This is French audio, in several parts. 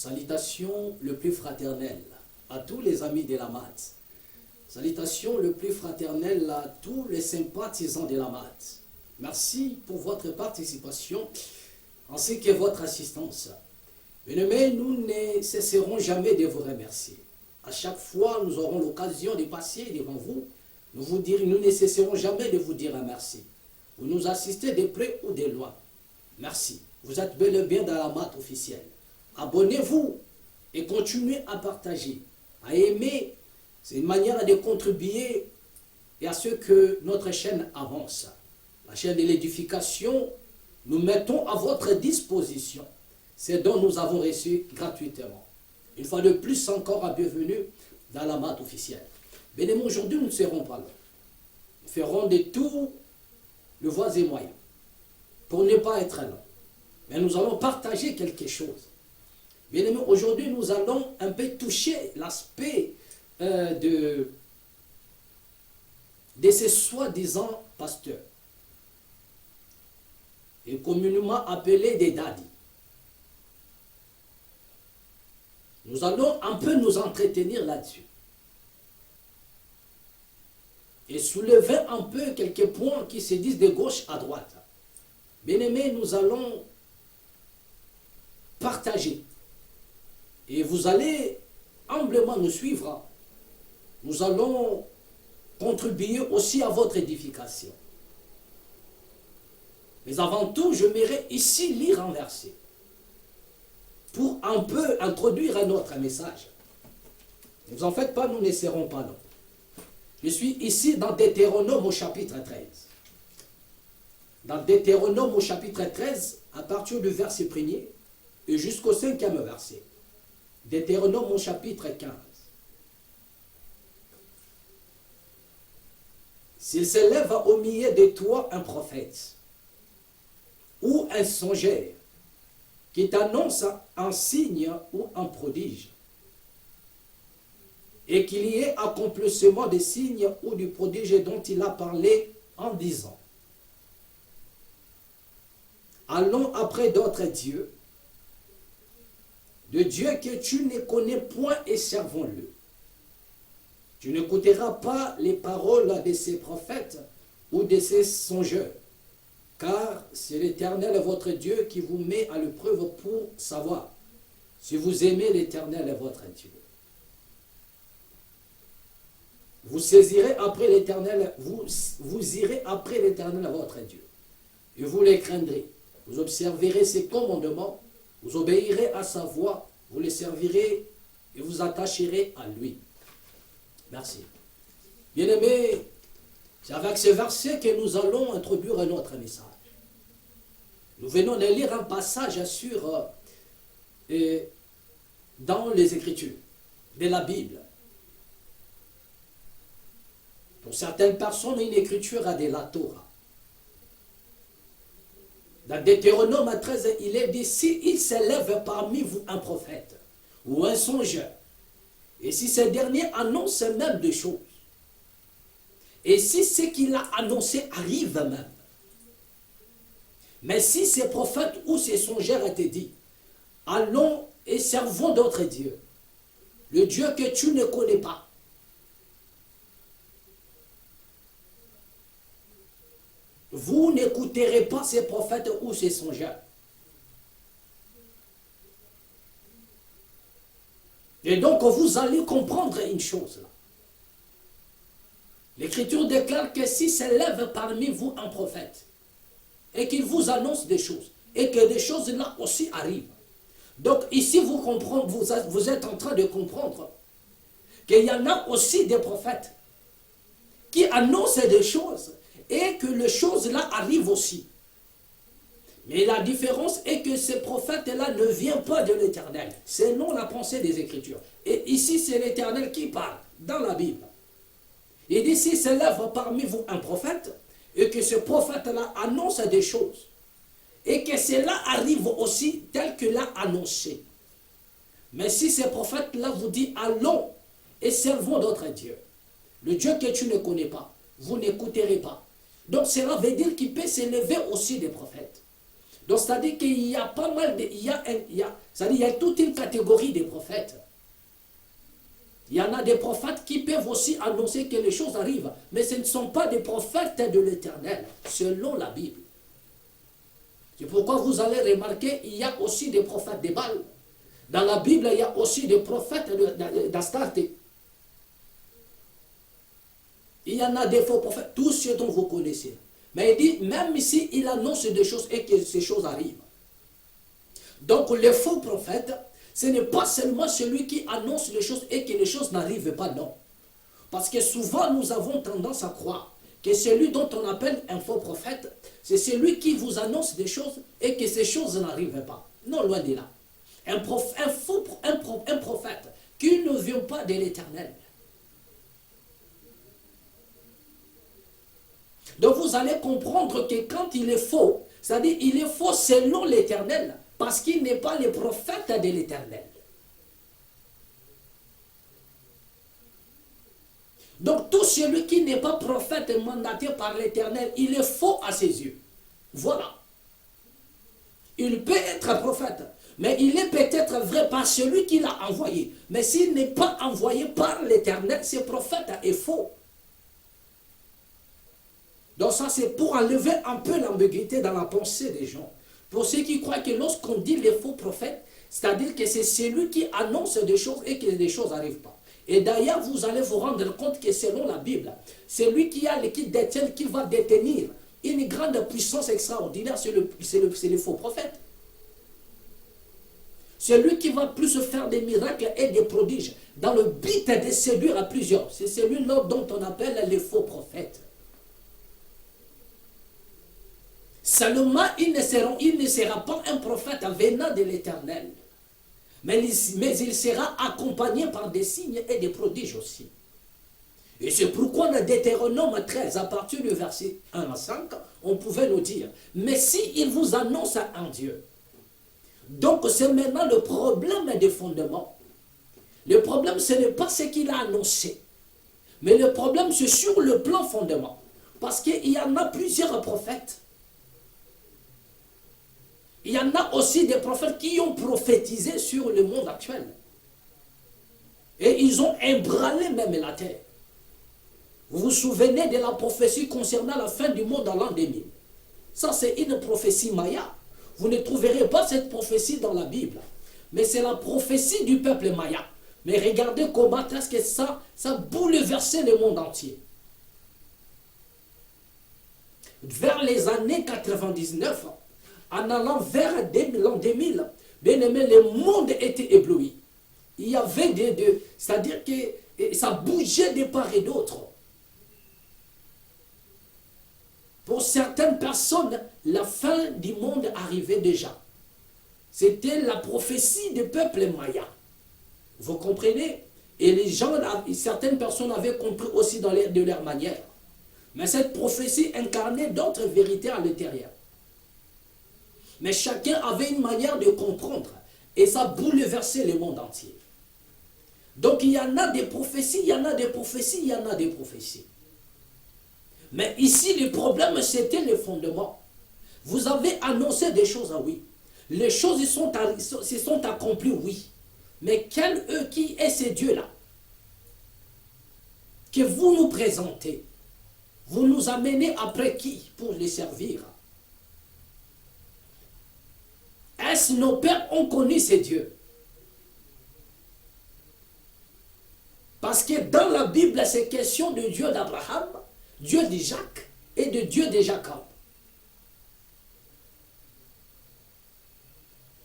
Salutations le plus fraternel à tous les amis de la MAT. Salutations le plus fraternel à tous les sympathisants de la MAT. Merci pour votre participation ainsi que votre assistance. Mais nous ne cesserons jamais de vous remercier. À chaque fois, nous aurons l'occasion de passer devant vous. Nous ne cesserons jamais de vous dire un merci. Vous nous assistez de près ou de loin. Merci. Vous êtes bel et bien dans la MAT officielle. Abonnez-vous et continuez à partager, à aimer. C'est une manière de contribuer et à ce que notre chaîne avance. La chaîne de l'édification, nous mettons à votre disposition ce dont nous avons reçu gratuitement. Une fois de plus, encore un bienvenue dans la MAT officielle. Bien-aimés, aujourd'hui, nous ne serons pas là. Nous ferons de tout le voies et moyens pour ne pas être là. Mais nous allons partager quelque chose. Bien-aimés, aujourd'hui, nous allons un peu toucher l'aspect de ces soi-disant pasteurs, et communément appelés des daddies. Nous allons un peu nous entretenir là-dessus et soulever un peu quelques points qui se disent de gauche à droite. Bien-aimés, nous allons partager et vous allez humblement nous suivre. Nous allons contribuer aussi à votre édification. Mais avant tout, je m'aimerais ici lire un verset pour un peu introduire notre message. Ne vous en faites pas, nous ne serons pas longs. Je suis ici dans Deutéronome au chapitre 13. Dans Deutéronome au chapitre 13, à partir du verset 1er et jusqu'au 5e verset. Deutéronome au chapitre 15. S'il s'élève au milieu de toi un prophète ou un songeur qui t'annonce un signe ou un prodige, et qu'il y ait accomplissement des signes ou du prodige dont il a parlé en disant: allons après d'autres dieux, de Dieu que tu ne connais point, et servons-le. Tu n'écouteras pas les paroles de ces prophètes ou de ces songeurs, car c'est l'Éternel votre Dieu qui vous met à l'épreuve pour savoir si vous aimez l'Éternel votre Dieu. Vous saisirez après l'Éternel, vous irez après l'Éternel votre Dieu, et vous les craindrez. Vous observerez ses commandements, vous obéirez à sa voix, vous les servirez et vous attacherez à lui. Merci. Bien-aimés, c'est avec ce verset que nous allons introduire notre message. Nous venons de lire un passage dans les Écritures, de la Bible. Pour certaines personnes, une écriture a de la Torah. Dans Deutéronome 13, il est dit: s'il s'élève parmi vous un prophète ou un songeur, et si ce dernier annonce même des choses, et si ce qu'il a annoncé arrive même, mais si ces prophètes ou ces songeurs étaient dit: allons et servons d'autres dieux, le Dieu que tu ne connais pas, vous n'écouterez pas ces prophètes ou ces songeurs. Et donc vous allez comprendre une chose là. L'Écriture déclare que si s'élève parmi vous un prophète et qu'il vous annonce des choses, et que des choses là aussi arrivent. Donc ici vous comprenez, vous êtes en train de comprendre qu'il y en a aussi des prophètes qui annoncent des choses et que les choses-là arrivent aussi. Mais la différence est que ces prophètes-là ne viennent pas de l'Éternel. C'est non la pensée des Écritures. Et ici, c'est l'Éternel qui parle dans la Bible. Il dit: s'il s'élève parmi vous un prophète, et que ce prophète-là annonce des choses, et que cela arrive aussi tel que l'a annoncé. Mais si ce prophète-là vous dit: allons et servons d'autres dieux, le Dieu que tu ne connais pas, vous n'écouterez pas. Donc cela veut dire qu'il peut s'élever aussi des prophètes. Donc, c'est-à-dire qu'il y a pas mal de... c'est-à-dire il y a toute une catégorie de prophètes. Il y en a des prophètes qui peuvent aussi annoncer que les choses arrivent, mais ce ne sont pas des prophètes de l'Éternel, selon la Bible. C'est pourquoi vous allez remarquer, il y a aussi des prophètes de Baal. Dans la Bible, il y a aussi des prophètes d'Astarté. Il y en a des faux prophètes, tous ceux dont vous connaissez. Mais il dit, même ici, il annonce des choses et que ces choses arrivent. Donc, les faux prophètes, ce n'est pas seulement celui qui annonce les choses et que les choses n'arrivent pas, non. Parce que souvent, nous avons tendance à croire que celui dont on appelle un faux prophète, c'est celui qui vous annonce des choses et que ces choses n'arrivent pas. Non, loin de là. Un prophète qui ne vient pas de l'Éternel. Donc vous allez comprendre que quand il est faux, c'est-à-dire il est faux selon l'Éternel, parce qu'il n'est pas le prophète de l'Éternel. Donc tout celui qui n'est pas prophète et mandaté par l'Éternel, il est faux à ses yeux. Voilà. Il peut être prophète, mais il est peut-être vrai par celui qui l'a envoyé. Mais s'il n'est pas envoyé par l'Éternel, ce prophète est faux. Donc ça, c'est pour enlever un peu l'ambiguïté dans la pensée des gens. Pour ceux qui croient que lorsqu'on dit les faux prophètes, c'est-à-dire que c'est celui qui annonce des choses et que des choses n'arrivent pas. Et d'ailleurs, vous allez vous rendre compte que selon la Bible, c'est lui qui détient, qui va détenir une grande puissance extraordinaire, c'est le faux prophète. C'est lui qui va plus faire des miracles et des prodiges dans le but de séduire à plusieurs. C'est celui-là dont on appelle les faux prophètes. Seulement, il ne sera pas un prophète venant de l'Éternel. Mais il sera accompagné par des signes et des prodiges aussi. Et c'est pourquoi dans Deutéronome 13, à partir du verset 1 à 5, on pouvait nous dire, mais s'il vous annonce un Dieu, donc c'est maintenant le problème des fondements. Le problème, ce n'est pas ce qu'il a annoncé, mais le problème, c'est sur le plan fondement. Parce qu'il y en a plusieurs prophètes. Il y en a aussi des prophètes qui ont prophétisé sur le monde actuel. Et ils ont ébranlé même la terre. Vous vous souvenez de la prophétie concernant la fin du monde dans l'an 2000. Ça, c'est une prophétie maya. Vous ne trouverez pas cette prophétie dans la Bible. Mais c'est la prophétie du peuple maya. Mais regardez comment est-ce que ça bouleversait le monde entier. Vers les années 99, en allant vers l'an 2000, bien aimé, le monde était ébloui. Il y avait c'est-à-dire que ça bougeait de part et d'autre. Pour certaines personnes, la fin du monde arrivait déjà. C'était la prophétie du peuple maya. Vous comprenez? Et les gens, certaines personnes avaient compris aussi de leur manière. Mais cette prophétie incarnait d'autres vérités à l'intérieur. Mais chacun avait une manière de comprendre. Et ça bouleversait le monde entier. Donc il y en a des prophéties, il y en a des prophéties, il y en a des prophéties. Mais ici, le problème, c'était le fondement. Vous avez annoncé des choses, oui. Les choses se sont accomplies, oui. Mais qui est ce Dieu-là que vous nous présentez? Vous nous amenez après qui pour les servir? Est-ce nos pères ont connu ces dieux? Parce que dans la Bible, c'est question de Dieu d'Abraham, Dieu d'Isaac et de Dieu de Jacob.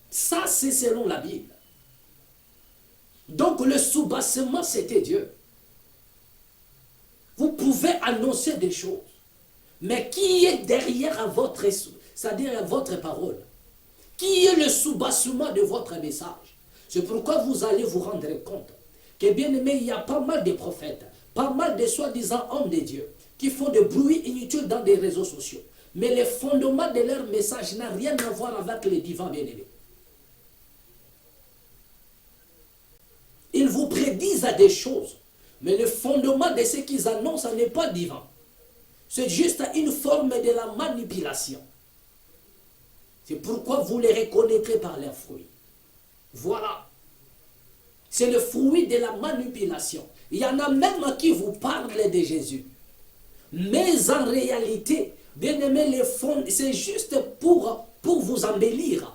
Ça, c'est selon la Bible. Donc le soubassement, c'était Dieu. Vous pouvez annoncer des choses. Mais qui est derrière c'est-à-dire votre parole? Qui est le soubassement de votre message? C'est pourquoi vous allez vous rendre compte que, bien aimé, il y a pas mal de prophètes, pas mal de soi-disant hommes de Dieu qui font des bruits inutiles dans des réseaux sociaux. Mais le fondement de leur message n'a rien à voir avec le divin, bien aimé. Ils vous prédisent des choses, mais le fondement de ce qu'ils annoncent n'est pas divin. C'est juste une forme de la manipulation. C'est pourquoi vous les reconnaîtrez par leurs fruits. Voilà. C'est le fruit de la manipulation. Il y en a même qui vous parlent de Jésus. Mais en réalité, bien aimé, les fonds, c'est juste pour vous embellir.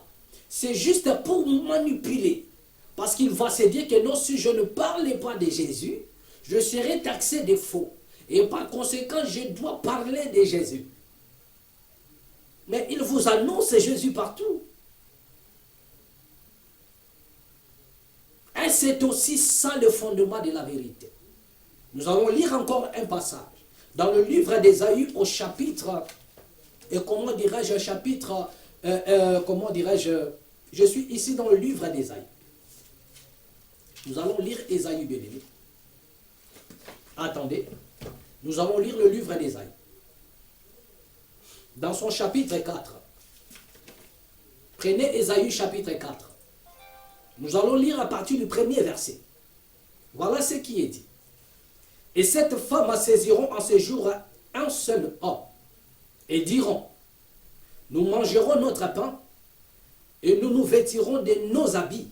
C'est juste pour vous manipuler. Parce qu'il va se dire que non, si je ne parlais pas de Jésus, je serai taxé de faux. Et par conséquent, je dois parler de Jésus. Mais il vous annonce Jésus partout. Et c'est aussi ça le fondement de la vérité. Nous allons lire encore un passage. Dans le livre d'Ésaïe au chapitre, et comment dirais-je, chapitre, comment dirais-je, je suis ici dans le livre d'Ésaïe. Nous allons lire Ésaïe, bien-aimé. Attendez, nous allons lire le livre d'Ésaïe. Dans son chapitre 4. Prenez Ésaïe chapitre 4. Nous allons lire à partir du premier verset. Voilà ce qui est dit. Et cette femme saisiront en ce jour un seul homme et diront, nous mangerons notre pain et nous nous vêtirons de nos habits.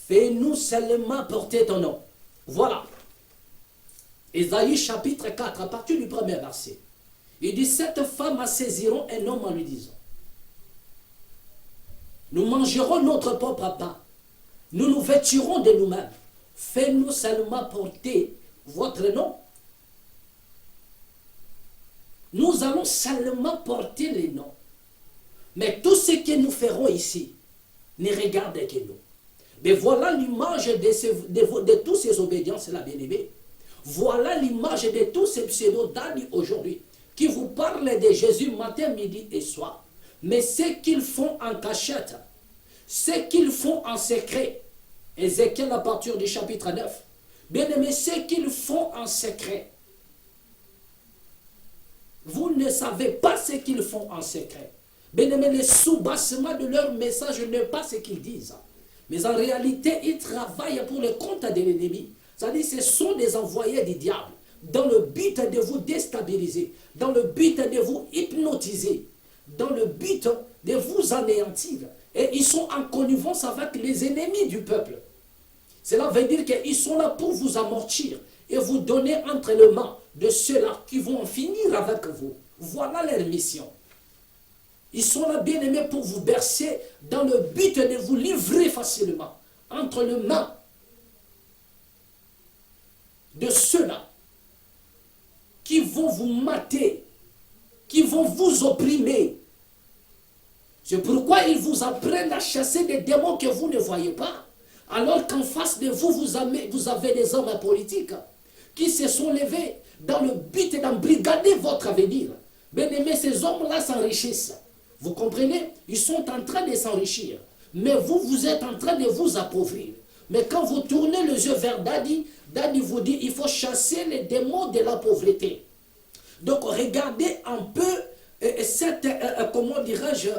Fais-nous seulement porter ton nom. Voilà. Ésaïe chapitre 4, à partir du premier verset. Il dit, cette femme saisiront un homme en lui disant, nous mangerons notre propre pain, nous nous vêtirons de nous-mêmes. Fais-nous seulement porter votre nom. Nous allons seulement porter les noms. Mais tout ce que nous ferons ici, ne regardez que nous. Mais voilà l'image de tous ces obédiences-là, bien-aimés. Voilà l'image de tous ces pseudo-dadis aujourd'hui, qui vous parlent de Jésus matin, midi et soir. Mais ce qu'ils font en cachette, ce qu'ils font en secret, Ézéchiel à partir du chapitre 9, bien aimé, ce qu'ils font en secret, vous ne savez pas ce qu'ils font en secret. Bien aimé, le sous-bassement de leur message n'est pas ce qu'ils disent. Mais en réalité, ils travaillent pour le compte de l'ennemi. C'est-à-dire, ce sont des envoyés du diable, dans le but de vous déstabiliser, dans le but de vous hypnotiser, dans le but de vous anéantir. Et ils sont en connivence avec les ennemis du peuple. Cela veut dire qu'ils sont là pour vous amortir et vous donner entre les mains de ceux-là qui vont en finir avec vous. Voilà leur mission. Ils sont là, bien aimés, pour vous bercer dans le but de vous livrer facilement entre les mains de ceux-là qui vont vous mater, qui vont vous opprimer. C'est pourquoi ils vous apprennent à chasser des démons que vous ne voyez pas. Alors qu'en face de vous, vous avez des hommes politiques qui se sont levés dans le but d'embrigader votre avenir. Bien aimé, ces hommes-là s'enrichissent. Vous comprenez? Ils sont en train de s'enrichir. Mais vous, vous êtes en train de vous appauvrir. Mais quand vous tournez les yeux vers Dadi, Dadi vous dit, il faut chasser les démons de la pauvreté. Donc regardez un peu cette, comment dirais-je,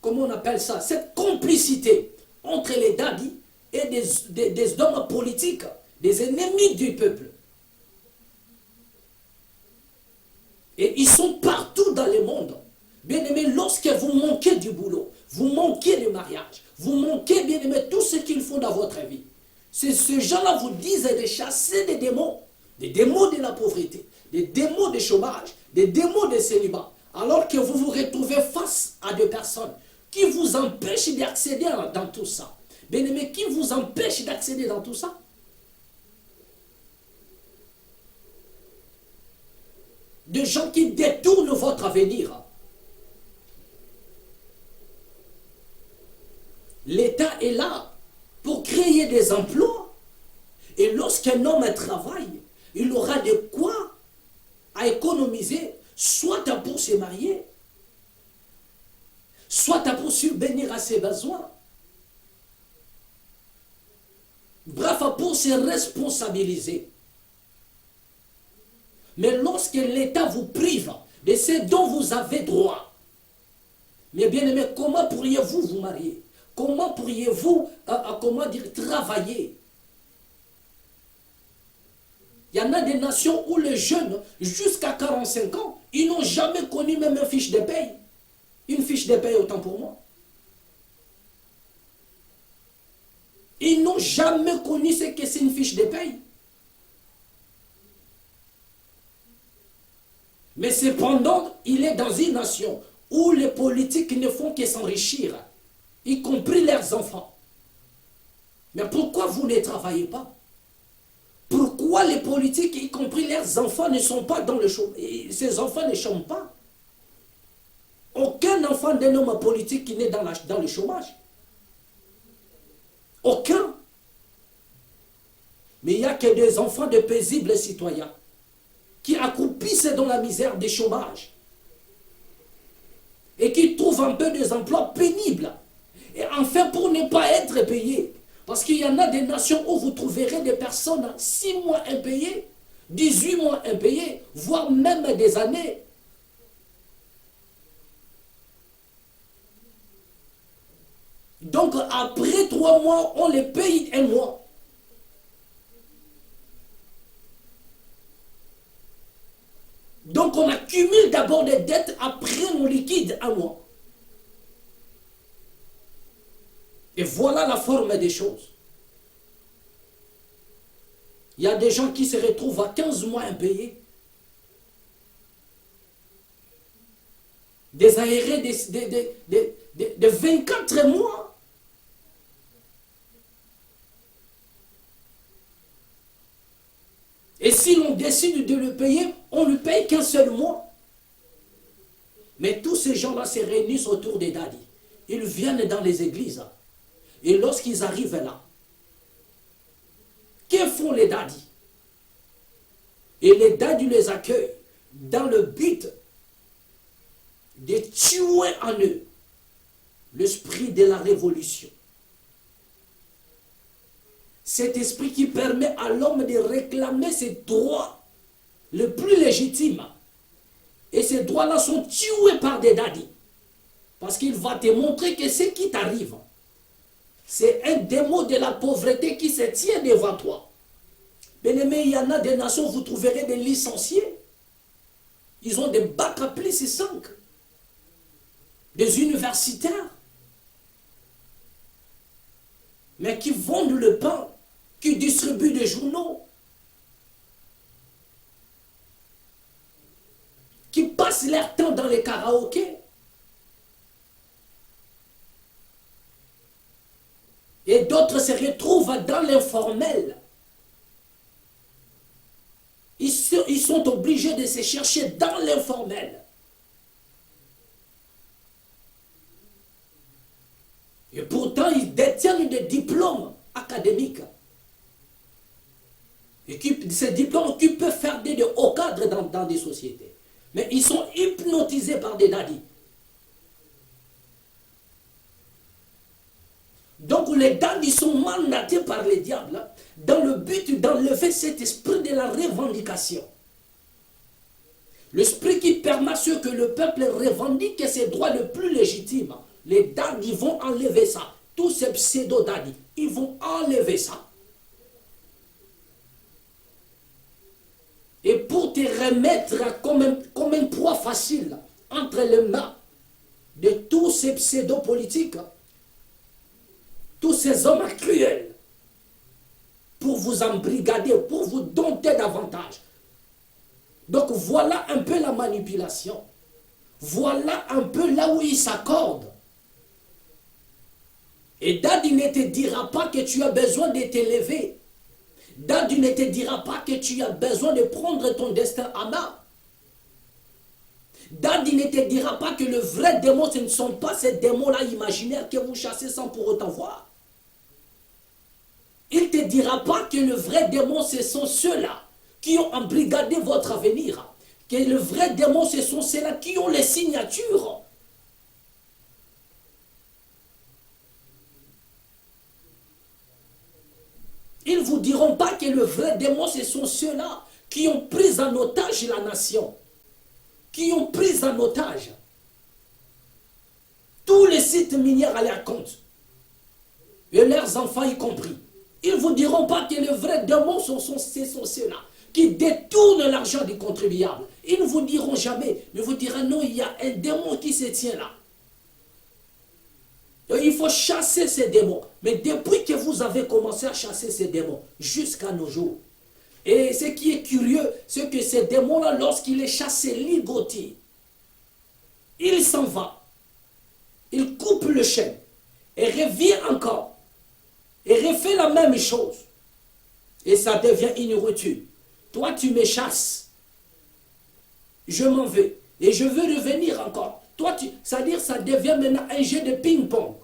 comment on appelle ça, cette complicité entre les Dadi et des hommes politiques, des ennemis du peuple. Et ils sont partout dans le monde. Bien aimé, lorsque vous manquez du boulot, vous manquez du mariage, vous manquez, bien aimé, tout ce qu'il faut dans votre vie. C'est ce gens-là vous disent de chasser des démons de la pauvreté, des démons de chômage, des démons de célibat. Alors que vous vous retrouvez face à des personnes qui vous empêchent d'accéder dans tout ça. Bien aimé, qui vous empêche d'accéder dans tout ça? Des gens qui détournent votre avenir. L'État est là pour créer des emplois. Et lorsqu'un homme travaille, il aura de quoi à économiser, soit pour se marier, soit pour subvenir à ses besoins. Bref, pour se responsabiliser. Mais lorsque l'État vous prive de ce dont vous avez droit, mais bien aimé, comment pourriez-vous vous marier? Comment pourriez-vous, travailler? Il y en a des nations où les jeunes, jusqu'à 45 ans, ils n'ont jamais connu même une fiche de paye. Une fiche de paie autant pour moi. Ils n'ont jamais connu ce que c'est une fiche de paie. Mais cependant, il est dans une nation où les politiques ne font que s'enrichir, y compris leurs enfants. Mais pourquoi vous ne travaillez pas? Pourquoi les politiques, y compris leurs enfants, ne sont pas dans le chômage? Ces enfants ne chôment pas. Aucun enfant d'un homme politique qui n'est dans le chômage. Aucun. Mais il n'y a que des enfants de paisibles citoyens qui accroupissent dans la misère des chômages et qui trouvent un peu des emplois pénibles. Et enfin, pour ne pas être payés. Parce qu'il y en a des nations où vous trouverez des personnes 6 mois impayées, 18 mois impayées, voire même des années. Donc, après 3 mois, on les paye 1 mois. Donc, on accumule d'abord des dettes, après on liquide 1 mois. Et voilà la forme des choses. Il y a des gens qui se retrouvent à 15 mois impayés. Des aérés de 24 mois. Et si l'on décide de le payer, on ne paye qu'un seul mois. Mais tous ces gens-là se réunissent autour des daddies. Ils viennent dans les églises. Et lorsqu'ils arrivent là, que font les daddies? Et les daddies les accueillent dans le but de tuer en eux l'esprit de la révolution. Cet esprit qui permet à l'homme de réclamer ses droits les plus légitimes. Et ces droits-là sont tués par des daddies. Parce qu'il va te montrer que ce qui t'arrive, c'est un démon de la pauvreté qui se tient devant toi. Bien-aimés, il y en a des nations où vous trouverez des licenciés. Ils ont des bacs à plus 5. Des universitaires. Mais qui vendent le pain, qui distribuent des journaux, qui passent leur temps dans les karaokés. Et d'autres se retrouvent dans l'informel. Ils sont obligés de se chercher dans l'informel. Et pourtant, ils détiennent des diplômes académiques. Et ces diplômes qui peuvent faire des hauts cadres dans des sociétés. Mais ils sont hypnotisés par des daddies. Donc les daddies sont mandatés par les diables dans le but d'enlever cet esprit de la revendication. L'esprit qui permet à ce que le peuple revendique ses droits les plus légitimes. Les daddies vont enlever ça. Tous ces pseudo-daddies, ils vont enlever ça. Et pour te remettre comme un poids facile entre les mains de tous ces pseudo-politiques, tous ces hommes cruels, pour vous embrigader, pour vous dompter davantage. Donc voilà un peu la manipulation. Voilà un peu là où ils s'accordent. Et Daddy ne te dira pas que tu as besoin de t'élever. Daddy ne te dira pas que tu as besoin de prendre ton destin à main. Daddy ne te dira pas que le vrai démon, ce ne sont pas ces démons-là imaginaires que vous chassez sans pour autant voir. Il ne te dira pas que le vrai démon, ce sont ceux-là qui ont embrigadé votre avenir. Que le vrai démon, ce sont ceux-là qui ont les signatures. Ils ne vous diront pas que le vrai démon, ce sont ceux-là qui ont pris en otage la nation. Qui ont pris en otage tous les sites miniers à leur compte. Et leurs enfants y compris. Ils ne vous diront pas que les vrais démons ce sont ceux-là qui détournent l'argent des contribuables. Ils ne vous diront jamais, mais vous diront non, il y a un démon qui se tient là. Il faut chasser ces démons. Mais depuis que vous avez commencé à chasser ces démons, jusqu'à nos jours, et ce qui est curieux, c'est que ces démons-là, lorsqu'il est chassé, ligoté, il s'en va. Il coupe le chêne et revient encore. Et refait la même chose. Et ça devient une nourriture. Toi, tu me chasses. Je m'en vais. Et je veux revenir encore. Toi, c'est-à-dire ça devient maintenant un jeu de ping-pong.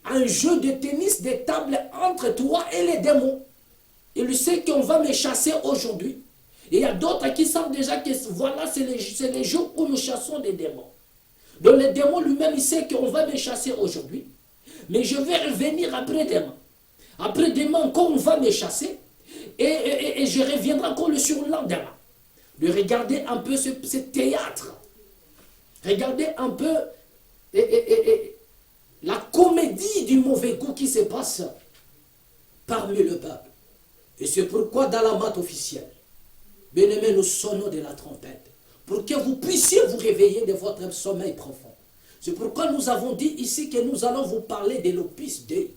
Un jeu de tennis de table entre toi et les démons. Il sait qu'on va me chasser aujourd'hui. Et il y a d'autres qui savent déjà que voilà, c'est les jours où nous chassons des démons. Donc le démon lui-même, il sait qu'on va me chasser aujourd'hui. Mais je vais revenir après-demain. Après-demain encore, on va me chasser. Et je reviendrai encore le surlendemain. De regarder un peu ce théâtre. Regardez un peu la comédie du mauvais goût qui se passe parmi le peuple. Et c'est pourquoi dans la mate officielle, bien-aimés, nous sonnons de la trompette pour que vous puissiez vous réveiller de votre sommeil profond. C'est pourquoi nous avons dit ici que nous allons vous parler de l'Opus Dei.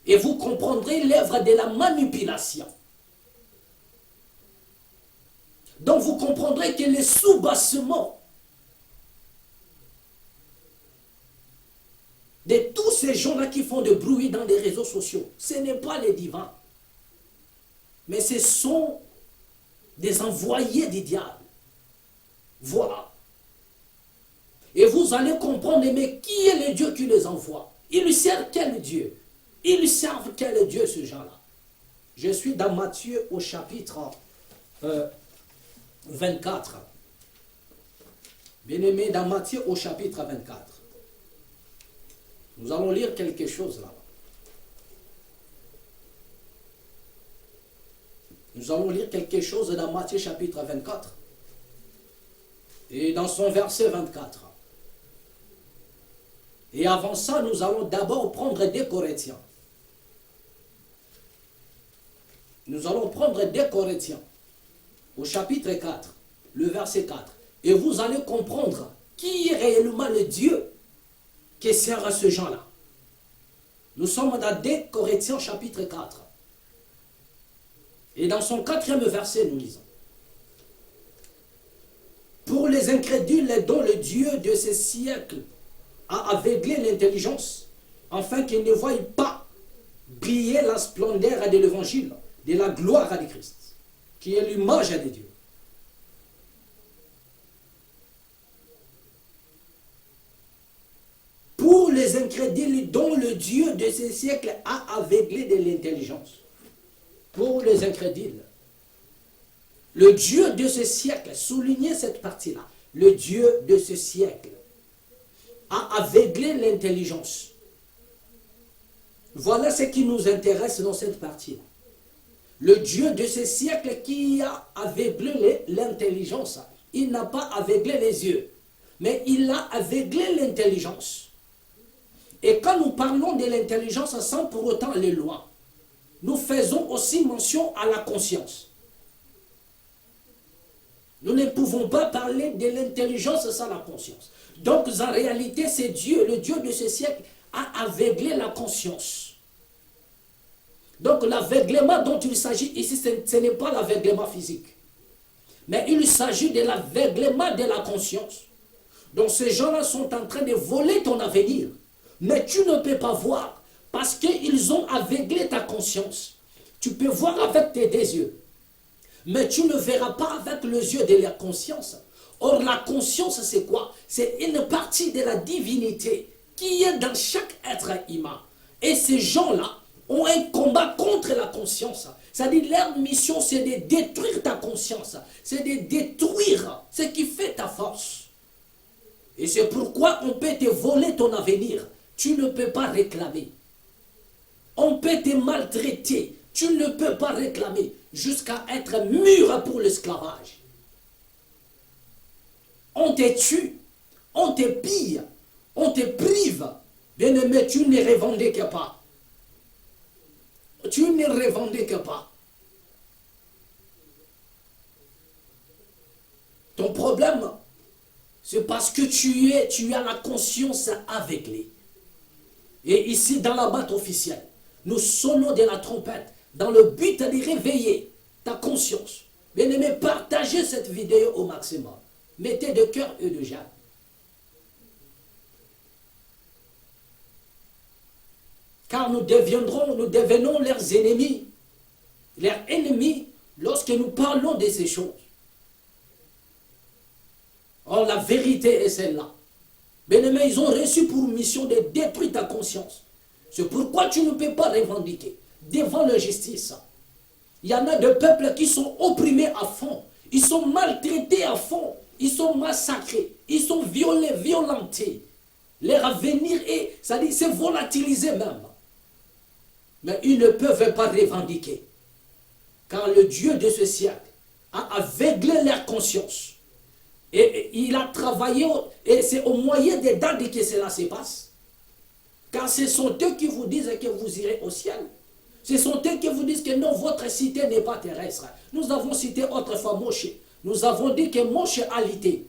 Et vous comprendrez l'œuvre de la manipulation. Donc vous comprendrez que les sous-bassements de tous ces gens-là qui font de bruit dans les réseaux sociaux, ce n'est pas les divins. Mais ce sont des envoyés du diable. Voilà. Et vous allez comprendre, mais qui est le Dieu qui les envoie? Ils servent quel Dieu? Ils servent quel Dieu, ce gens-là? Je suis dans Matthieu au chapitre 24. Bien-aimé, dans Matthieu au chapitre 24. Nous allons lire quelque chose là. Nous allons lire quelque chose dans Matthieu chapitre 24. Et dans son verset 24. Et avant ça, nous allons d'abord prendre 2 Corinthiens. Nous allons prendre 2 Corinthiens au chapitre 4, le verset 4. Et vous allez comprendre qui est réellement le Dieu qui sert à ce gens-là. Nous sommes dans 2 Corinthiens chapitre 4. Et dans son 4e verset, nous lisons. Pour les incrédules dont le Dieu de ce siècle a aveuglé l'intelligence, afin qu'ils ne voient pas briller la splendeur de l'évangile, de la gloire de Christ, qui est l'image de Dieu. Pour les incrédules dont le Dieu de ce siècle a aveuglé de l'intelligence. Pour les incrédules. Le Dieu de ce siècle, soulignez cette partie-là, le Dieu de ce siècle a aveuglé l'intelligence. Voilà ce qui nous intéresse dans cette partie-là. Le Dieu de ce siècle qui a aveuglé l'intelligence, il n'a pas aveuglé les yeux, mais il a aveuglé l'intelligence. Et quand nous parlons de l'intelligence sans pour autant aller loin, nous faisons aussi mention à la conscience. Nous ne pouvons pas parler de l'intelligence sans la conscience. Donc en réalité, c'est Dieu, le Dieu de ce siècle, a aveuglé la conscience. Donc l'aveuglement dont il s'agit ici, ce n'est pas l'aveuglement physique. Mais il s'agit de l'aveuglement de la conscience. Donc ces gens-là sont en train de voler ton avenir. Mais tu ne peux pas voir parce qu'ils ont aveuglé ta conscience. Tu peux voir avec tes 2 yeux. Mais tu ne verras pas avec les yeux de la conscience. Or, la conscience, c'est quoi? C'est une partie de la divinité qui est dans chaque être humain. Et ces gens-là ont un combat contre la conscience. C'est-à-dire, leur mission, c'est de détruire ta conscience. C'est de détruire ce qui fait ta force. Et c'est pourquoi on peut te voler ton avenir. Tu ne peux pas réclamer. On peut te maltraiter. Tu ne peux pas réclamer jusqu'à être mûr pour l'esclavage. On te tue, on te pille, on te prive. Bien-aimé, tu ne revendiques pas. Tu ne revendiques pas. Ton problème, C'est parce que tu as la conscience aveuglée. Et ici, dans la batte officielle, nous sonnons de la trompette dans le but de réveiller ta conscience. Bien-aimé, partagez cette vidéo au maximum. Mettez de cœur et de j'aime. Car nous devenons leurs ennemis. Leurs ennemis lorsque nous parlons de ces choses. Or, la vérité est celle-là. Bien-aimé, ils ont reçu pour mission de détruire ta conscience. C'est pourquoi tu ne peux pas revendiquer devant l'injustice. Il y en a des peuples qui sont opprimés à fond. Ils sont maltraités à fond. Ils sont massacrés. Ils sont violés, violentés. Leur avenir est, c'est volatilisé même. Mais ils ne peuvent pas revendiquer. Car le Dieu de ce siècle a aveuglé leur conscience. Et il a travaillé, et c'est au moyen des dates que cela se passe. Car ce sont eux qui vous disent que vous irez au ciel. Ce sont eux qui vous disent que non, votre cité n'est pas terrestre. Nous avons cité autrefois Moshe. Nous avons dit que Moshe a lité.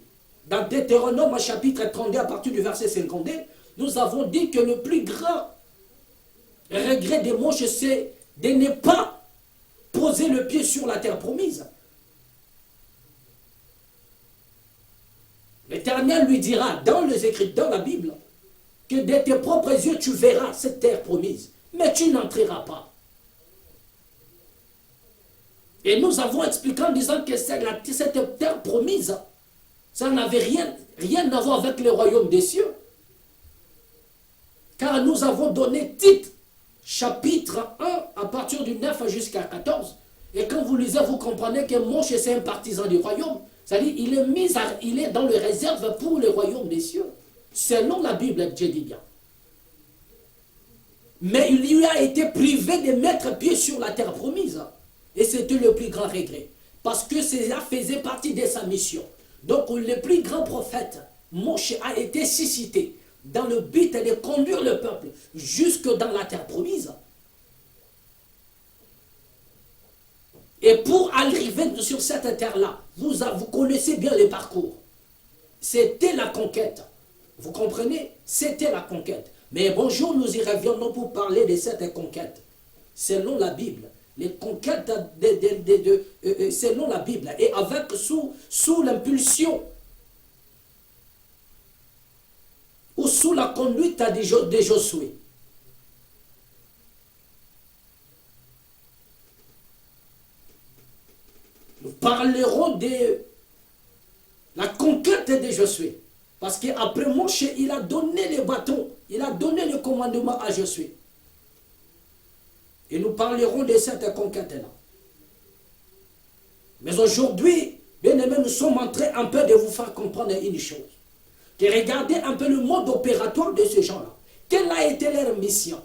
Dans Deutéronome chapitre 32, à partir du verset 52, nous avons dit que le plus grand regret de Moshe, c'est de ne pas poser le pied sur la terre promise. L'Éternel lui dira dans les Écritures, dans la Bible, que de tes propres yeux tu verras cette terre promise, mais tu n'entreras pas. Et nous avons expliqué en disant que cette terre promise, ça n'avait rien à voir avec le royaume des cieux. Car nous avons donné Tite, chapitre 1, à partir du 9 jusqu'à 14. Et quand vous lisez, vous comprenez que Moshe, c'est un partisan du royaume. C'est-à-dire, il est dans le réserve pour le royaume des cieux. Selon la Bible, je dis bien. Mais il lui a été privé de mettre pied sur la terre promise. Et c'était le plus grand regret. Parce que cela faisait partie de sa mission. Donc, le plus grand prophète, Moshe, a été suscité dans le but de conduire le peuple jusque dans la terre promise. Et pour arriver sur cette terre-là, vous connaissez bien le parcours. C'était la conquête. Vous comprenez? C'était la conquête. Mais bonjour, nous y reviendrons pour parler de cette conquête. Selon la Bible, les conquêtes selon la Bible, et avec sous l'impulsion ou sous la conduite de Josué. Nous parlerons de la conquête de Josué. Parce qu'après Moshe, il a donné les bâtons, il a donné le commandement à Josué. Et nous parlerons de cette conquête-là. Mais aujourd'hui, bien aimé, nous sommes en train un peu de vous faire comprendre une chose. Que regardez un peu le mode opératoire de ces gens-là. Quelle a été leur mission?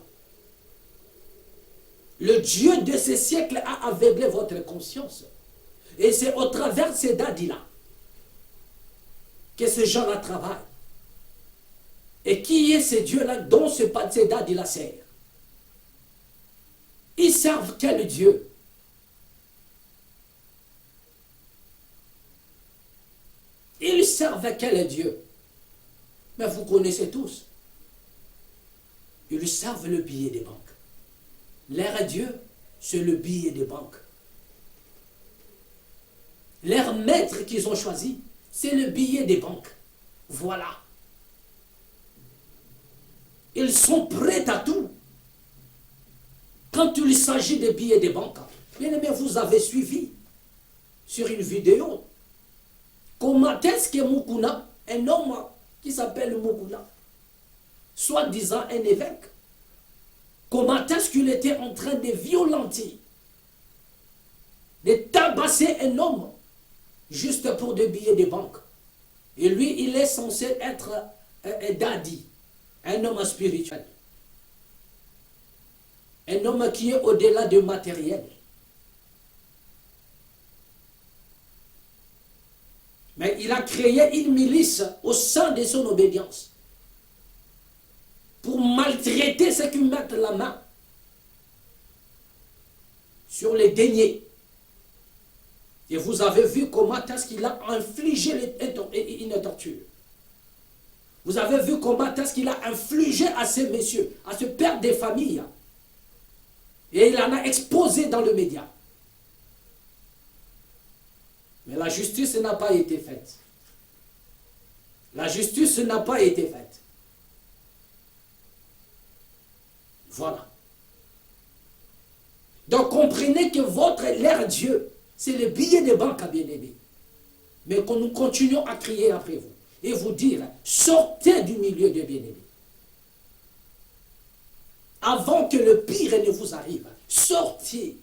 Le Dieu de ce siècle a aveuglé votre conscience. Et c'est au travers de ces dadis-là que ces gens-là travaillent. Et qui est ce Dieu-là dont ces dadis-là servent? Ils servent quel Dieu? Ils servent quel Dieu? Mais vous connaissez tous. Ils servent le billet des banques. Leur Dieu, c'est le billet des banques. Leur maître qu'ils ont choisi, c'est le billet des banques. Voilà. Ils sont prêts à tout. Quand il s'agit des billets des banques, bien aimé, vous avez suivi sur une vidéo comment est-ce que Mukuna, un homme qui s'appelle Mukuna, soi-disant un évêque, comment est-ce qu'il était en train de violenter, de tabasser un homme juste pour des billets de banque. Et lui, il est censé être un daddy, un homme spirituel. Un homme qui est au-delà du matériel. Mais il a créé une milice au sein de son obédience pour maltraiter ceux qui mettent la main sur les deniers. Et vous avez vu comment est-ce qu'il a infligé une torture. Vous avez vu comment est-ce qu'il a infligé à ces messieurs, à ce père des familles. Et il en a exposé dans le média. Mais la justice n'a pas été faite. La justice n'a pas été faite. Voilà. Donc comprenez que votre l'air Dieu, c'est le billet de banque à bien-aimé. Mais que nous continuons à crier après vous et vous dire, sortez du milieu des bien-aimés. Avant que le pire ne vous arrive, sortez.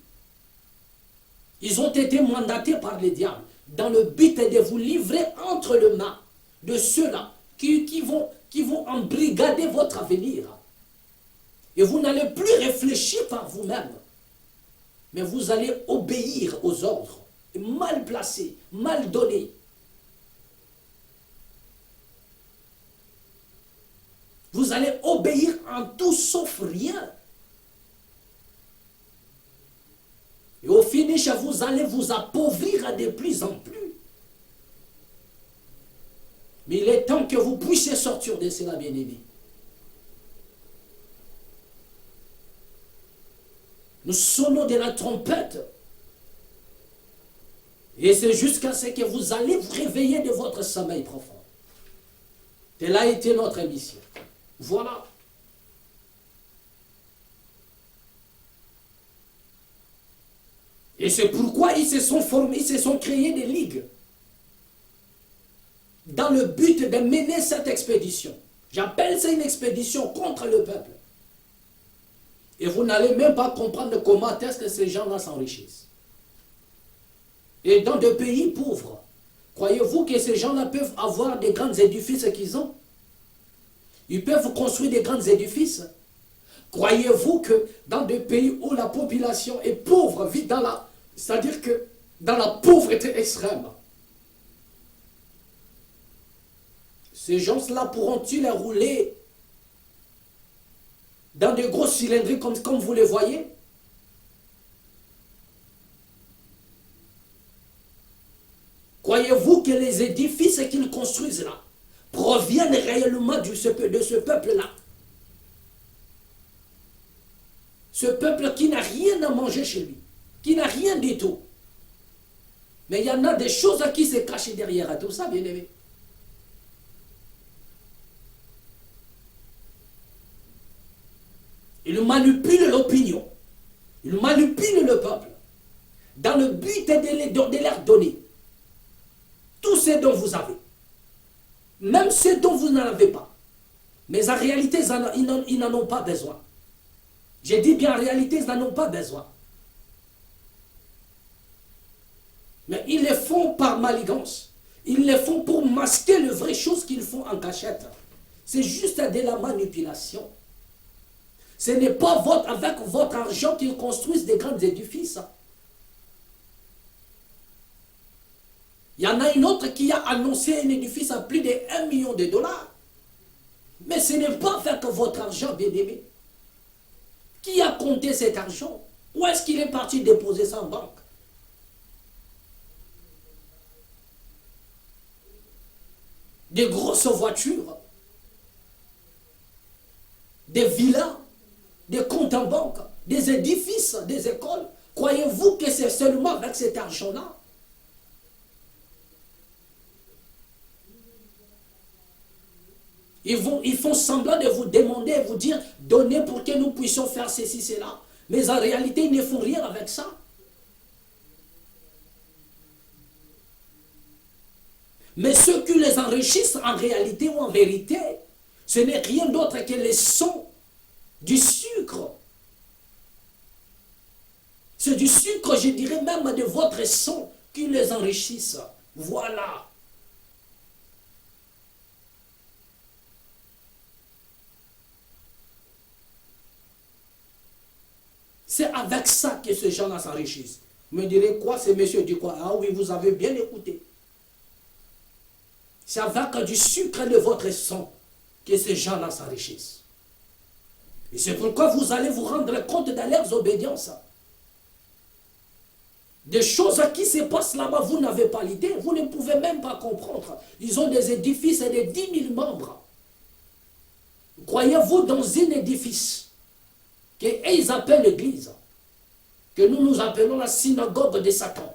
Ils ont été mandatés par les diables dans le but de vous livrer entre les mains de ceux-là qui vont embrigader votre avenir. Et vous n'allez plus réfléchir par vous-même, mais vous allez obéir aux ordres mal placés, mal donnés. Vous allez obéir en tout sauf rien. Et au finish, vous allez vous appauvrir de plus en plus. Mais il est temps que vous puissiez sortir de cela, bien-aimés. Nous sonnons de la trompette. Et c'est jusqu'à ce que vous allez vous réveiller de votre sommeil profond. Telle a été notre mission. Voilà. Et c'est pourquoi ils se sont formés, ils se sont créés des ligues dans le but de mener cette expédition. J'appelle ça une expédition contre le peuple. Et vous n'allez même pas comprendre comment est-ce que ces gens-là s'enrichissent. Et dans des pays pauvres, croyez-vous que ces gens-là peuvent avoir des grands édifices qu'ils ont? Ils peuvent construire des grands édifices. Croyez-vous que dans des pays où la population est pauvre, vit dans la... C'est-à-dire que dans la pauvreté extrême, ces gens-là pourront-ils rouler dans de gros cylindres comme vous les voyez? Croyez-vous que les édifices qu'ils construisent là proviennent réellement de ce peuple-là? Ce peuple qui n'a rien à manger chez lui, qui n'a rien du tout. Mais il y en a des choses qui se cachent derrière tout ça, bien-aimé. Ils manipulent l'opinion. Ils manipulent le peuple dans le but de leur donner tout ce dont vous avez. Même ce dont vous n'en avez pas. Mais en réalité, ils n'en ont pas besoin. J'ai dit bien en réalité, ils n'en ont pas besoin. Mais ils le font par manigance. Ils le font pour masquer les vraies choses qu'ils font en cachette. C'est juste de la manipulation. Ce n'est pas avec votre argent qu'ils construisent des grands édifices. Il y en a une autre qui a annoncé un édifice à plus de 1 million de dollars. Mais ce n'est pas avec votre argent, bien-aimé. Qui a compté cet argent? Où est-ce qu'il est parti déposer ça en banque? Des grosses voitures, des villas, des comptes en banque, des édifices, des écoles. Croyez-vous que c'est seulement avec cet argent-là? Ils font semblant de vous demander et vous dire, donnez pour que nous puissions faire ceci, cela. Mais en réalité, ils ne font rien avec ça. Mais ceux qui les enrichissent en réalité ou en vérité, ce n'est rien d'autre que les sons du sucre. C'est du sucre, je dirais même de votre sang qui les enrichissent. Voilà. C'est avec ça que ces gens-là s'enrichissent. Vous me direz quoi? Ces messieurs disent quoi? Ah oui, vous avez bien écouté. C'est avec du sucre de votre sang que ces gens-là s'enrichissent. Et c'est pourquoi vous allez vous rendre compte de leurs obédiences. Des choses qui se passent là-bas, vous n'avez pas l'idée, vous ne pouvez même pas comprendre. Ils ont des édifices et des 10 000 membres. Croyez-vous dans un édifice qu'ils appellent l'église, que nous appelons la synagogue de Satan?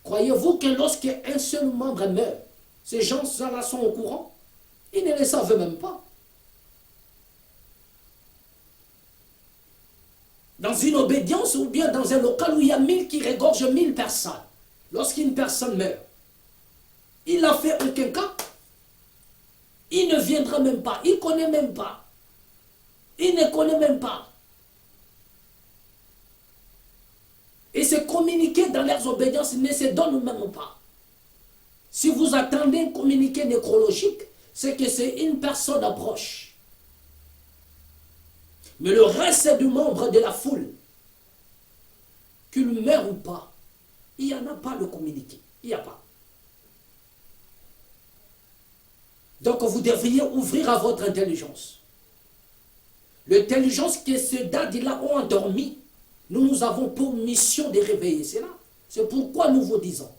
Croyez-vous que lorsqu'un seul membre meurt, ces gens-là sont au courant? Ils ne le savent même pas. Dans une obédience ou bien dans un local où il y a 1000 qui regorgent 1000 personnes, lorsqu'une personne meurt, il n'a fait aucun cas. Il ne viendra même pas, il ne connaît même pas. Il ne connaît même pas. Et se communiquer dans leurs obédiences ne se donne même pas. Si vous attendez un communiqué nécrologique, c'est que c'est une personne proche. Mais le reste du membre de la foule, qu'il meure ou pas, il n'y en a pas le communiqué. Il n'y a pas. Donc vous devriez ouvrir à votre intelligence. L'intelligence que ces dadis-là ont endormi, nous avons pour mission de réveiller cela. C'est pourquoi nous vous disons.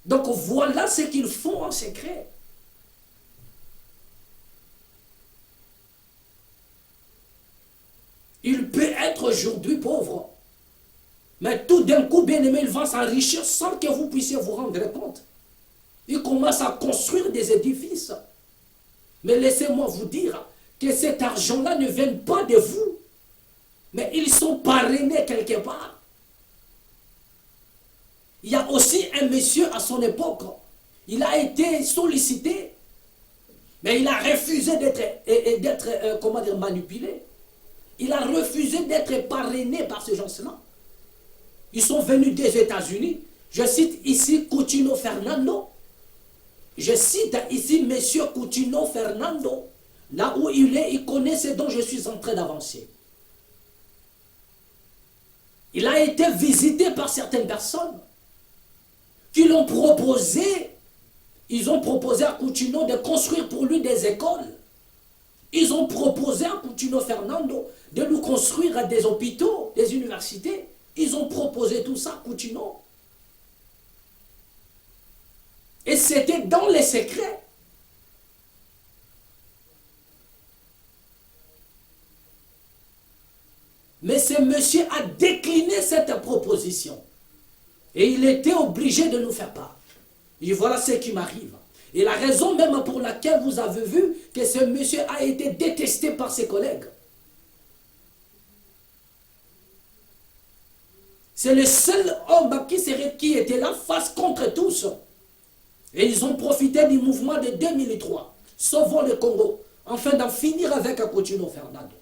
Donc voilà ce qu'ils font en secret. Il peut être aujourd'hui pauvre, mais tout d'un coup, bien aimé, il va s'enrichir sans que vous puissiez vous rendre compte. Il commence à construire des édifices. Mais laissez-moi vous dire que cet argent-là ne vient pas de vous, mais ils sont parrainés quelque part. Il y a aussi un monsieur à son époque, il a été sollicité, mais il a refusé d'être manipulé. Il a refusé d'être parrainé par ces gens-là. Ils sont venus des États-Unis. Je cite ici Coutinho Fernando. Je cite ici Monsieur Coutinho Fernando. Là où il est, il connaît ce dont je suis en train d'avancer. Il a été visité par certaines personnes qui l'ont proposé. Ils ont proposé à Coutinho de construire pour lui des écoles. Ils ont proposé à Coutinho Fernando de nous construire des hôpitaux, des universités. Ils ont proposé tout ça à Coutinho. Et c'était dans les secrets. Mais ce monsieur a décliné cette proposition. Et il était obligé de nous faire part. Et voilà ce qui m'arrive. Et la raison même pour laquelle vous avez vu que ce monsieur a été détesté par ses collègues. C'est le seul homme qui était là face contre tous. Et ils ont profité du mouvement de 2003. Sauvons le Congo. Afin d'en finir avec Coutinho Fernando.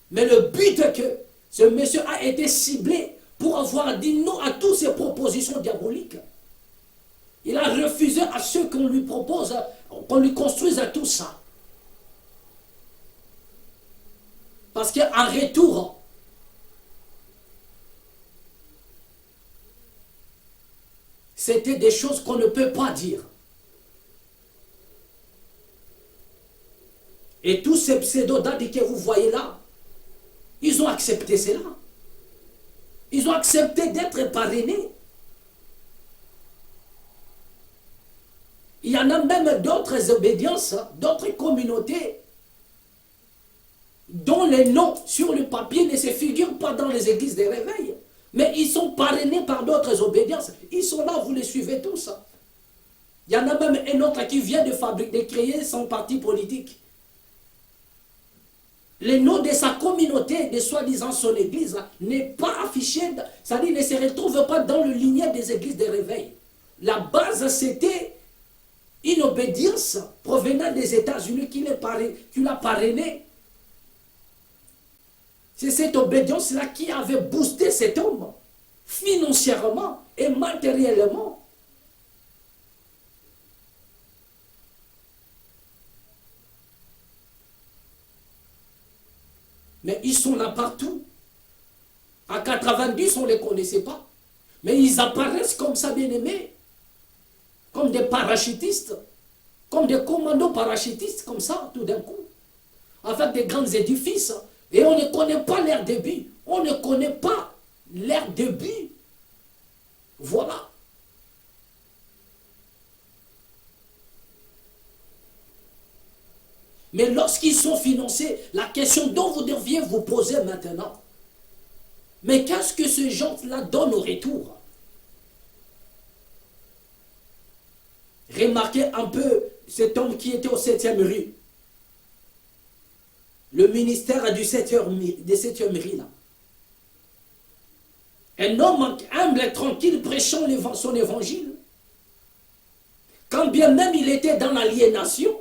Mais le but est que ce monsieur a été ciblé pour avoir dit non à toutes ces propositions diaboliques. Il a refusé à ceux qu'on lui propose, qu'on lui construise tout ça. Parce qu'en retour, c'était des choses qu'on ne peut pas dire. Et tous ces pseudo-dadis que vous voyez là, ils ont accepté cela. Ils ont accepté d'être parrainés. Il y en a même d'autres obédiences, d'autres communautés, dont les noms sur le papier ne se figurent pas dans les églises de réveil. Mais ils sont parrainés par d'autres obédiences. Ils sont là, vous les suivez tous. Il y en a même un autre qui vient de créer son parti politique. Le nom de sa communauté, de soi-disant son église, n'est pas affiché, c'est-à-dire ne se retrouve pas dans le lignée des églises de réveil. La base, c'était une obédience provenant des États-Unis qui l'a parrainé. C'est cette obédience-là qui avait boosté cet homme, financièrement et matériellement. Mais ils sont là partout. À 90, on ne les connaissait pas. Mais ils apparaissent comme ça, bien-aimés. Comme des parachutistes. Comme des commandos parachutistes, comme ça, tout d'un coup. Avec des grands édifices. Et on ne connaît pas leur début. On ne connaît pas leur début. Voilà. Mais lorsqu'ils sont financés, la question dont vous deviez vous poser maintenant, mais qu'est-ce que ces gens-là donnent au retour? Remarquez un peu cet homme qui était au 7e rue. Le ministère du 7e rue là. Un homme humble et tranquille prêchant son évangile. Quand bien même il était dans l'aliénation,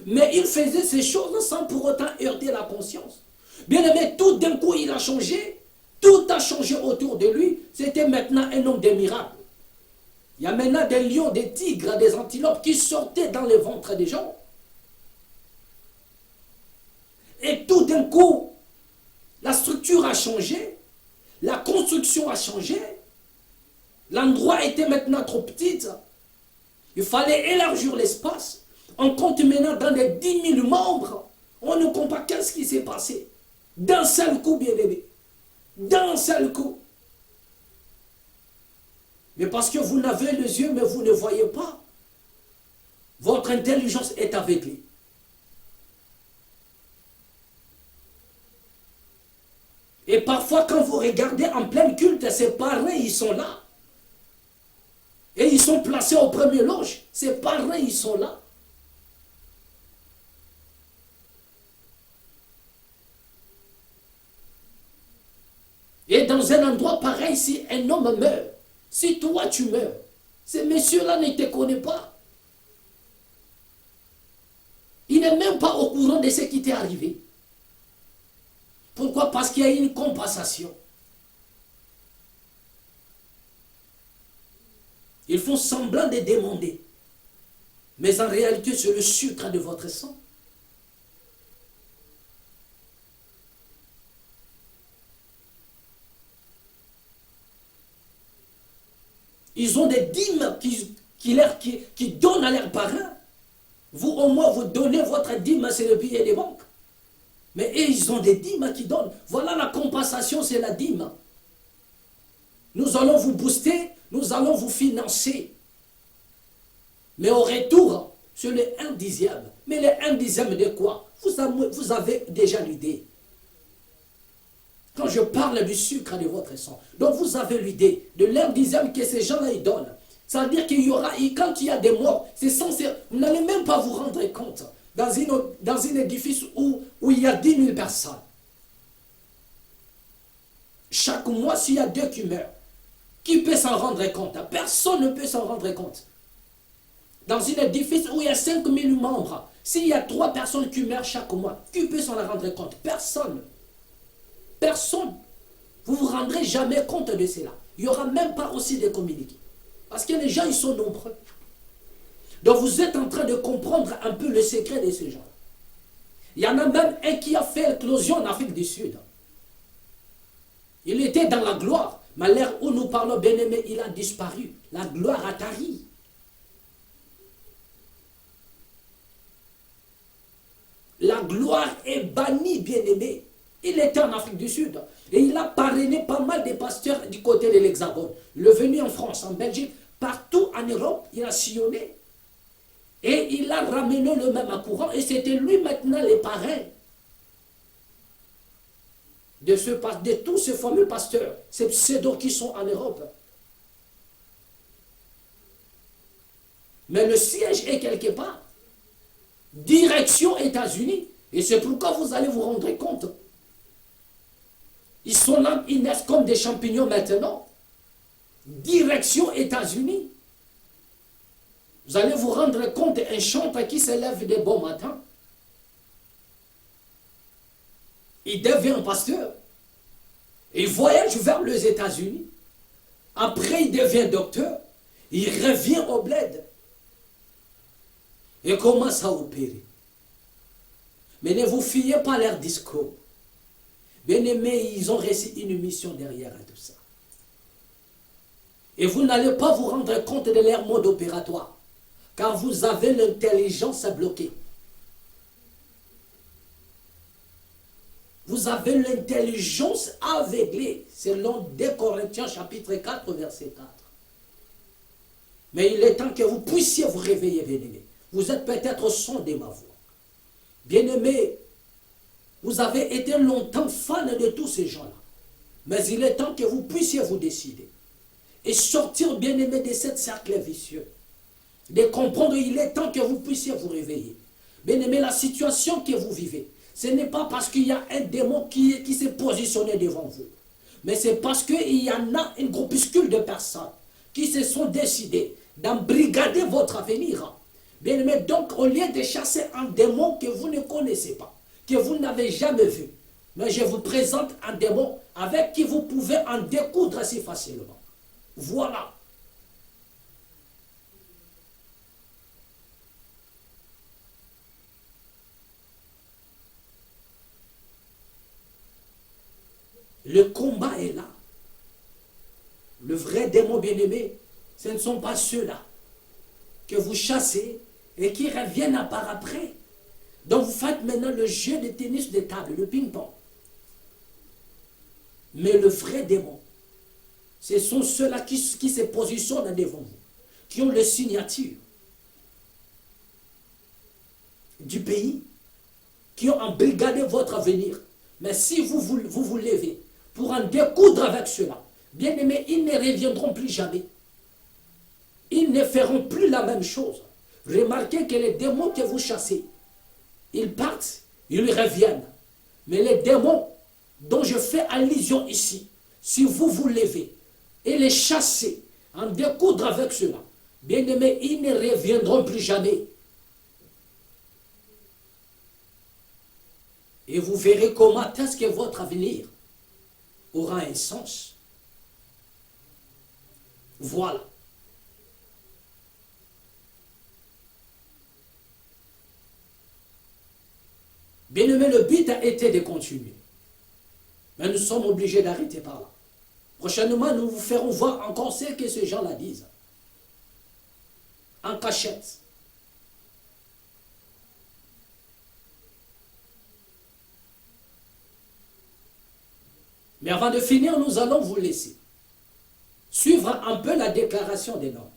mais il faisait ces choses sans pour autant heurter la conscience. Bien aimé, tout d'un coup il a changé, tout a changé autour de lui. C'était maintenant un homme des miracles. Il y a maintenant des lions, des tigres, des antilopes qui sortaient dans les ventres des gens. Et tout d'un coup, la structure a changé, la construction a changé, l'endroit était maintenant trop petit. Il fallait élargir l'espace. On compte maintenant dans les 10 000 membres. On ne comprend pas qu'est-ce qui s'est passé. D'un seul coup, bien aimé. D'un seul coup. Mais parce que vous n'avez les yeux, mais vous ne voyez pas. Votre intelligence est aveuglée. Et parfois, quand vous regardez en plein culte, ces parrains, ils sont là. Et ils sont placés au premier loge. Ces parrains, ils sont là. Et dans un endroit pareil, si un homme meurt, si toi tu meurs, ces messieurs-là ne te connaissent pas. Il n'est même pas au courant de ce qui t'est arrivé. Pourquoi? Parce qu'il y a une compensation. Ils font semblant de demander. Mais en réalité, c'est le sucre de votre sang. Ils ont des dîmes qui donnent à leurs parents. Vous, au moins, vous donnez votre dîme, c'est le billet des banques. Mais eux, ils ont des dîmes qui donnent. Voilà la compensation, c'est la dîme. Nous allons vous booster, nous allons vous financer. Mais au retour, c'est le 1/10. Mais le 1/10 de quoi? Vous avez déjà l'idée. Quand je parle du sucre de votre sang, donc vous avez l'idée de l'1/10 que ces gens-là ils donnent. Ça veut dire qu'il y aura, quand il y a des morts, c'est censé, vous n'allez même pas vous rendre compte. Dans un édifice où il y a 10 000 personnes. Chaque mois, s'il y a 2 qui meurent, qui peut s'en rendre compte? Personne ne peut s'en rendre compte. Dans un édifice où il y a 5 000 membres, s'il y a 3 personnes qui meurent chaque mois, qui peut s'en rendre compte? Personne. Personne. Vous ne vous rendrez jamais compte de cela. Il n'y aura même pas aussi de communiqués. Parce que les gens, ils sont nombreux. Donc vous êtes en train de comprendre un peu le secret de ces gens. Il y en a même un qui a fait l'éclosion en Afrique du Sud. Il était dans la gloire. Mais à l'heure où nous parlons, bien-aimé, il a disparu. La gloire a tari. La gloire est bannie, bien-aimé. Il était en Afrique du Sud. Et il a parrainé pas mal de pasteurs du côté de l'Hexagone. Il est venu en France, en Belgique, partout en Europe, il a sillonné. Et il a ramené le même courant. Et c'était lui maintenant les parrains de tous ces fameux pasteurs, ces pseudos qui sont en Europe. Mais le siège est quelque part. Direction États-Unis. Et c'est pourquoi vous allez vous rendre compte. Ils sont là, ils naissent comme des champignons maintenant. Direction États-Unis. Vous allez vous rendre compte d'un chanteur qui se lève de bon matin. Il devient pasteur. Il voyage vers les États-Unis. Après, il devient docteur. Il revient au bled. Et commence à opérer. Mais ne vous fiez pas à leur discours. Bien aimés, ils ont reçu une mission derrière tout ça. Et vous n'allez pas vous rendre compte de leur mode opératoire. Car vous avez l'intelligence bloquée. Vous avez l'intelligence aveuglée, selon 2 Corinthiens chapitre 4, verset 4. Mais il est temps que vous puissiez vous réveiller, bien-aimés. Vous êtes peut-être au son de ma voix. Bien-aimés, vous avez été longtemps fan de tous ces gens-là. Mais il est temps que vous puissiez vous décider. Et sortir, bien-aimés, de cette cercle vicieux. De comprendre, il est temps que vous puissiez vous réveiller. Bien-aimés, la situation que vous vivez, ce n'est pas parce qu'il y a un démon qui s'est positionné devant vous. Mais c'est parce qu'il y en a une groupuscule de personnes qui se sont décidées d'embrigader votre avenir. Bien-aimés, donc au lieu de chasser un démon que vous ne connaissez pas, que vous n'avez jamais vu, mais je vous présente un démon avec qui vous pouvez en découdre si facilement. Voilà. Le combat est là. Le vrai démon bien-aimé, ce ne sont pas ceux-là que vous chassez et qui reviennent à part après. Donc vous faites maintenant le jeu de tennis de table, le ping-pong. Mais le vrai démon, ce sont ceux-là qui se positionnent devant vous, qui ont le signature du pays, qui ont embrigadé votre avenir. Mais si vous levez pour en découdre avec cela, bien aimés, ils ne reviendront plus jamais. Ils ne feront plus la même chose. Remarquez que les démons que vous chassez, ils partent, ils reviennent. Mais les démons dont je fais allusion ici, si vous vous levez et les chassez, en découdre avec cela, bien aimés, ils ne reviendront plus jamais. Et vous verrez comment est-ce que votre avenir aura un sens. Voilà. Bien aimé, le but a été de continuer. Mais nous sommes obligés d'arrêter par là. Prochainement, nous vous ferons voir encore ce que ces gens-là disent. En cachette. Mais avant de finir, nous allons vous laisser suivre un peu la déclaration des normes.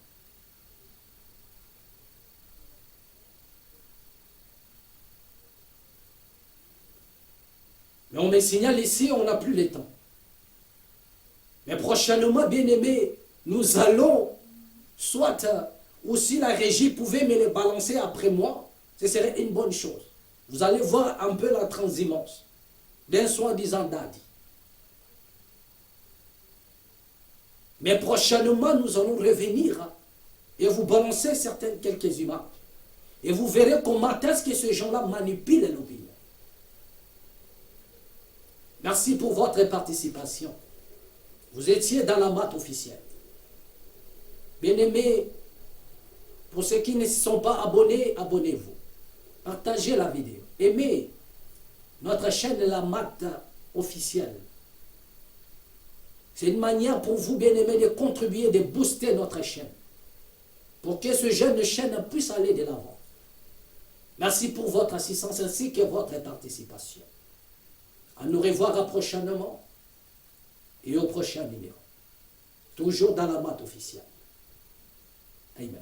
Mais on me signale ici, on n'a plus le temps. Mais prochainement, bien aimé, nous allons, soit, ou si la régie pouvait me les balancer après moi, ce serait une bonne chose. Vous allez voir un peu la transhumance d'un soi-disant daddy. Mais prochainement, nous allons revenir et vous balancer quelques images. Et vous verrez comment est-ce que ces gens-là manipulent l'opinion. Merci pour votre participation. Vous étiez dans la mat officielle. Bien-aimés, pour ceux qui ne sont pas abonnés, abonnez-vous. Partagez la vidéo. Aimez notre chaîne La Mat officielle. C'est une manière pour vous, bien-aimés, de contribuer, de booster notre chaîne. Pour que ce jeune chaîne puisse aller de l'avant. Merci pour votre assistance ainsi que votre participation. À nous revoir prochainement et au prochain numéro. Toujours dans la mat officielle. Amen.